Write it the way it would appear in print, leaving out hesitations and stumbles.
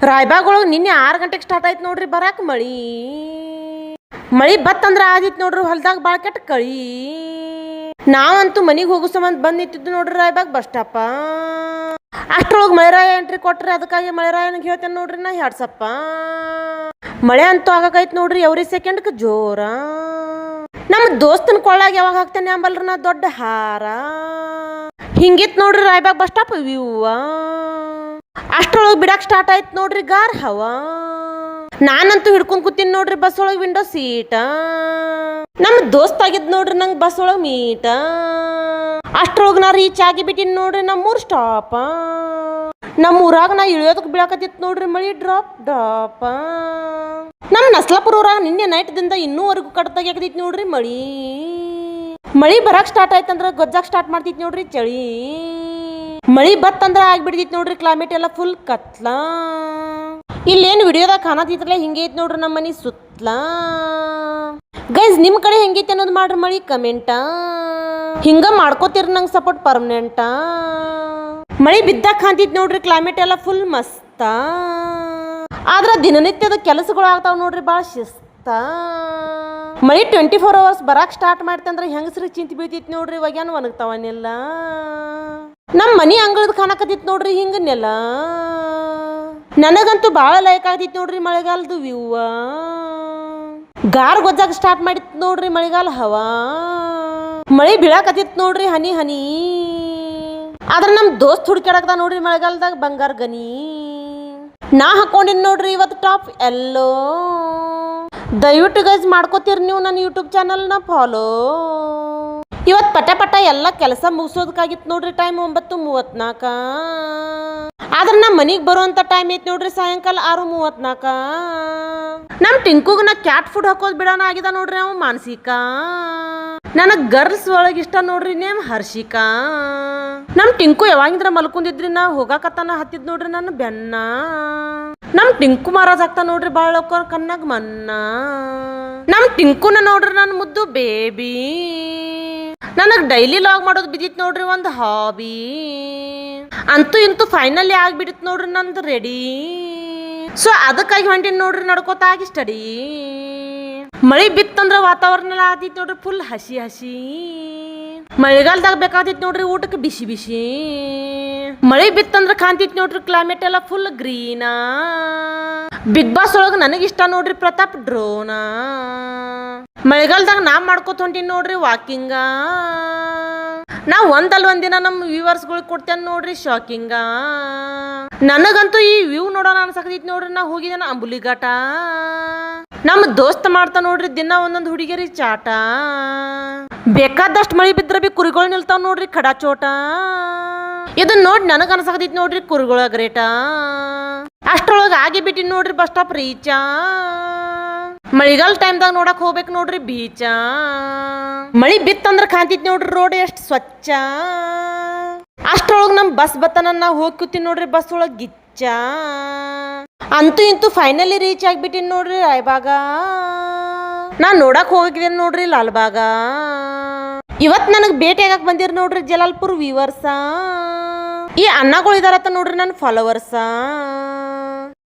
ರಾಯಬಾಗ್ ನಿನ್ನೆ 6 ಗಂಟೆಗೆ ಸ್ಟಾರ್ಟ್ ಆಯ್ತು ನೋಡ್ರಿ ಬರಾಕ್ ಮಳಿ ಮಳಿ ಬತ್ತಂದ್ರ ಆದಿತ್ತು ನೋಡ್ರಿ ಹೊಲ್ದಾಗ ಭಾಳ ಕೆಟ್ಟ ಕಳಿ. ನಾವಂತೂ ಮನಿಗೆ ಹೋಗೋ ಸಂಬಂಧ ಬಂದು ನಿಂತಿದ್ದು ನೋಡ್ರಿ ರಾಯಬಾಗ್ ಬಸ್ ಸ್ಟಾಪ. ಅಷ್ಟ್ರೊಳಗೆ ಮಳೆರಾಯ ಎಂಟ್ರಿ ಕೊಟ್ರಿ, ಅದಕ್ಕಾಗಿ ಮಳೆರಾಯನಿಗೆ ಹೇಳ್ತೇನೆ ನೋಡ್ರಿ ನಾ ಹ್ಯಾಡ್ಸಪ್ಪ. ಮಳೆ ಅಂತೂ ಆಗಕೈತ್ ನೋಡ್ರಿ ಎವ್ರಿ ಸೆಕೆಂಡ್ಗೆ ಜೋರ. ನಮ್ಮ ದೋಸ್ತನ ಕೊಳ್ಳಾಗ ಯಾವಾಗ ಹಾಕ್ತೇನೆ ಅಂಬಲ್ರಿ ನಾ ದೊಡ್ಡ ಹಾರ. ಹಿಂಗಿತ್ ನೋಡ್ರಿ ರಾಯಬಾಗ್ ಬಸ್ ಸ್ಟಾಪ್ ವ್ಯೂವ. ಅಷ್ಟ್ರೊಳಗೆ ಬಿಡಾಕ್ ಸ್ಟಾರ್ಟ್ ಆಯ್ತು ನೋಡ್ರಿ ಗಾರ್ ಹವಾ. ನಾನಂತೂ ಹಿಡ್ಕೊಂಡ್ ಕೂತೀನಿ ನೋಡ್ರಿ ಬಸ್ ಒಳಗೆ ವಿಂಡೋ ಸೀಟ. ನಮ್ಮ ದೋಸ್ತ್ ಆಗಿದ್ ನೋಡ್ರಿ ನಂಗೆ ಬಸ್ ಒಳಗೆ ಮೀಟ. ಅಷ್ಟ್ರೊಳಗೆ ನಾ ರೀಚ್ ಆಗಿ ಬಿಟ್ಟಿನಿ ನೋಡ್ರಿ ನಮ್ಮೂರ್ ಸ್ಟಾಪ. ನಮ್ಮ ಊರಾಗ ನಾ ಇಳಿಯೋದಕ್ಕೆ ಬೀಳಕತ್ತಿತ್ತು ನೋಡ್ರಿ ಮಳಿ ಡ್ರಾಪ್ ಡ್ರಾಪ. ನಮ್ಮ ನಸ್ಲಾಪುರ ಊರಾಗ ನಿನ್ನೆ ನೈಟ್ದಿಂದ ಇನ್ನೂವರೆಗೂ ಕಡ್ದಾಗ್ಯಾಕತೈತಿ ನೋಡ್ರಿ ಮಳಿ. ಮಳಿ ಬರಾಕ್ ಸ್ಟಾರ್ಟ್ ಆಯ್ತಂದ್ರ ಗೊಜ್ಜಾಕ್ ಸ್ಟಾರ್ಟ್ ಮಾಡ್ತೈತಿ ನೋಡ್ರಿ ಚಳಿ. ಮಳಿ ಬತ್ತಂದ್ರ ಆಗ್ಬಿಡ್ತೈತಿ ನೋಡ್ರಿ ಕ್ಲೈಮೇಟ್ ಎಲ್ಲ ಫುಲ್ ಕತ್ಲ. ಇಲ್ಲೇನು ವಿಡಿಯೋದಾಗ ಕಾಣತಿದ್ರಲ್ಲ ಹಿಂಗೆ ಐತಿ ನೋಡ್ರಿ ನಮ್ಮ ಮನೆ ಸುತ್ತಲ. ಗೈಸ್ ನಿಮ್ಮ ಕಡೆ ಹೆಂಗೈತಿ ಅನ್ನೋದು ಮಾಡ್ರಿ ಮಳಿ ಕಮೆಂಟ. ಹಿಂಗ ಮಾಡ್ಕೋತೀರಿ ನಂಗೆ ಸಪೋರ್ಟ್ ಪರ್ಮನೆಂಟ. ಮಳಿ ಬಿದ್ದಾಗ ಕಾಣ್ತೈತಿ ನೋಡ್ರಿ ಕ್ಲೈಮೇಟ್ ಎಲ್ಲ ಫುಲ್ ಮಸ್ತ. ಆದ್ರ ದಿನನಿತ್ಯದ ಕೆಲಸಗಳು ಆಗ್ತಾವ ನೋಡ್ರಿ ಭಾಳ ಶಿಸ್ತ. ಮಳಿ 24 hours ಬರಾಕ್ ಸ್ಟಾರ್ಟ್ ಮಾಡ್ತಂದ್ರೆ ಹೆಂಗಸ್ರಿಗೆ ಚಿಂತೆ ಬೀಳ್ತೈತಿ ನೋಡ್ರಿ ಇವಾಗೇನು ಒಣಗ್ತಾವನ್ನೆಲ್ಲ. ನಮ್ಮ ಮನಿ ಅಂಗಳದ ಕಾಣಕತ್ತಿತ್ತು ನೋಡ್ರಿ ಹಿಂಗನ್ನೆಲ್ಲ. ನನಗಂತೂ ಭಾಳ ಲೈಕ್ ಆಗ್ತೈತಿ ನೋಡ್ರಿ ಮಳೆಗಾಲದ ವ್ಯೂವ. ಗಾರ್ ಗೊಜ್ಜಾಗ ಸ್ಟಾರ್ಟ್ ಮಾಡಿತ್ತು ನೋಡ್ರಿ ಮಳೆಗಾಲ ಹವಾ. ಮಳಿ ಬೀಳಾಕತ್ತಿತ್ತು ನೋಡ್ರಿ ಹನಿ ಹನಿ. ಆದ್ರೆ ನಮ್ಮ ದೋಸ್ತ್ ಹುಡುಕ್ಯಾಡಕ್ದ ನೋಡ್ರಿ ಮಳೆಗಾಲದಾಗ ಬಂಗಾರ ಗನಿ. ನಾ ಹಾಕೊಂಡಿನಿ ನೋಡ್ರಿ ಇವತ್ತು ಟಾಪ್ ಎಲ್ಲೋ. ದಯವಿಟ್ಟು ಗೈಸ್ ಮಾಡ್ಕೋತೀರಿ ನೀವು ನನ್ನ ಯೂಟ್ಯೂಬ್ ಚಾನಲ್ನ ಫಾಲೋ. ಇವತ್ತು ಪಟ ಪಟ ಎಲ್ಲ ಕೆಲಸ ಮುಗಿಸೋದಕ್ಕಾಗಿತ್ತು ನೋಡ್ರಿ ಟೈಮ್ 9:34. ಆದ್ರೆ ನಮ್ಮ ಮನೆಗೆ ಬರುವಂಥ ಟೈಮ್ ಐತಿ ನೋಡ್ರಿ ಸಾಯಂಕಾಲ 6:34. ನಮ್ಮ ಟಿಂಕುಗೆ ನಾ ಕ್ಯಾಟ್ ಫುಡ್ ಹಾಕೋದು ಬಿಡೋಣ ಆಗಿದೆ ನೋಡ್ರಿ ಅವ ಮಾನಸಿಕ. ನನಗೆ ಗರ್ಲ್ಸ್ ಒಳಗೆ ಇಷ್ಟ ನೋಡ್ರಿ ನೇಮ್ ಹರ್ಷಿಕಾ. ನಮ್ಮ ಟಿಂಕು ಯಾವಾಗಿಂದ್ರ ಮಲ್ಕೊಂಡಿದ್ರಿ ನಾ ಹೋಗಾಕತ್ತಾನ ಹತ್ತಿದ್ ನೋಡ್ರಿ ನನ್ನ ಬೆನ್ನ. ನಮ್ಮ ಟಿಂಕು ಮಾರಾಜ್ ಆಗ್ತಾ ನೋಡ್ರಿ ಭಾಳ ಲೋಕರ್ ಕಣ್ಣಾಗ ಮನ್ನ. ನಮ್ಮ ಟಿಂಕುನ ನೋಡ್ರಿ ನನ್ನ ಮುದ್ದು ಬೇಬಿ. ನನಗೆ ಡೈಲಿ ಲಾಗ್ ಮಾಡೋದು ಬಿದ್ದಿತ್ತು ನೋಡ್ರಿ ಒಂದು ಹಾಬಿ. ಅಂತೂ ಇಂತೂ ಫೈನಲಿ ಆಗ್ಬಿಟ್ಟಿತ್ತು ನೋಡ್ರಿ ನಂದು ರೆಡಿ. ಸೊ ಅದಕ್ಕಾಗಿ ಹೊಂಟಿನಿ ನೋಡ್ರಿ ನಡ್ಕೋತಾಗಿ ಸ್ಟಡಿ. ಮಳಿ ಬಿತ್ತಂದ್ರ ವಾತಾವರಣ ಎಲ್ಲ ಆದಿತ್ತು ನೋಡ್ರಿ ಫುಲ್ ಹಸಿ ಹಸಿ. ಮಳೆಗಾಲದಾಗ ಬೇಕಾದಿತ್ತು ನೋಡ್ರಿ ಊಟಕ್ಕೆ ಬಿಸಿ ಬಿಸಿ. ಮಳಿ ಬಿತ್ತಂದ್ರ ಕಾಣ್ತಿತ್ತು ನೋಡ್ರಿ ಕ್ಲೈಮೇಟ್ ಎಲ್ಲ ಫುಲ್ ಗ್ರೀನಾ. ಬಿಗ್ ಬಾಸ್ ಒಳಗೆ ನನಗಿಷ್ಟ ನೋಡ್ರಿ ಪ್ರತಾಪ್ ಡ್ರೋನ. ಮಳೆಗಾಲದಾಗ ನಾ ಮಾಡ್ಕೋತ ಹೊಂಟೀನಿ ನೋಡ್ರಿ ವಾಕಿಂಗ. ನಾ ಒಂದಿನ ನಮ್ಮ ವ್ಯೂವರ್ಸ್ಗಳಿಗೆ ಕೊಡ್ತೇನೆ ನೋಡ್ರಿ ಶಾಕಿಂಗ. ನನಗಂತೂ ಈ ವ್ಯೂ ನೋಡೋಣ ಅನ್ಸಕತೈತಿ ನೋಡ್ರಿ. ನಾ ಹೋಗಿದ್ದೇನ ಅಂಬುಲಿಘಾಟ. ನಮ್ಮ ದೋಸ್ತ ಮಾಡ್ತಾ ನೋಡ್ರಿ ದಿನ ಒಂದೊಂದು ಹುಡುಗಿಯರಿ ಚಾಟ. ಬೇಕಾದಷ್ಟು ಮಳಿ ಬಿದ್ರ ಬಿ ಕುರಿಗಳು ನಿಲ್ತಾವ ನೋಡ್ರಿ ಖಡಾ ಚೋಟ. ಇದನ್ನ ನೋಡಿ ನನಗೆ ಅನ್ಸಕತೈತಿ ನೋಡ್ರಿ ಕುರಿಗಳ ಗ್ರೇಟ. ಅಷ್ಟ್ರೊಳಗೆ ಆಗಿ ಬಿಟ್ಟಿನಿ ನೋಡ್ರಿ ಬಸ್ ಸ್ಟಾಪ್ ರೀಚ. ಮಳಿಗಾಲ ಟೈಮ್ದಾಗ ನೋಡಕ್ ಹೋಗ್ಬೇಕು ನೋಡ್ರಿ ಬೀಚ. ಮಳಿ ಬಿತ್ತಂದ್ರ ಕಾಣ್ತೈತಿ ನೋಡ್ರಿ ರೋಡ್ ಎಷ್ಟು ಸ್ವಚ್ಛ. ಅಷ್ಟ್ರೊಳಗೆ ನಮ್ ಬಸ್ ಬತ್ತನ ನಾ ಹೋಗಿ ಕೂತೀನಿ ನೋಡ್ರಿ ಬಸ್ ಒಳಗೆ ಗಿಚ್ಚ. ಅಂತೂ ಇಂತೂ ಫೈನಲಿ ರೀಚ್ ಆಗಿಬಿಟ್ಟಿನಿ ನೋಡ್ರಿ ರಾಯಬಾಗ. ನಾ ನೋಡಕ್ ಹೋಗಿದ್ದೇನೆ ನೋಡ್ರಿ ಲಾಲ್ಬಾಗ. ಇವತ್ತು ನನಗೆ ಭೇಟಿ ಆಗಕ್ಕೆ ಬಂದಿರ್ ನೋಡ್ರಿ ಜಲಾಲ್ಪುರ್ ವ್ಯೂವರ್ಸ. ಈ ಅಣ್ಣಗಳು ಇದಾರತ್ತ ನೋಡ್ರಿ ನನ್ನ ಫಾಲೋವರ್ಸ.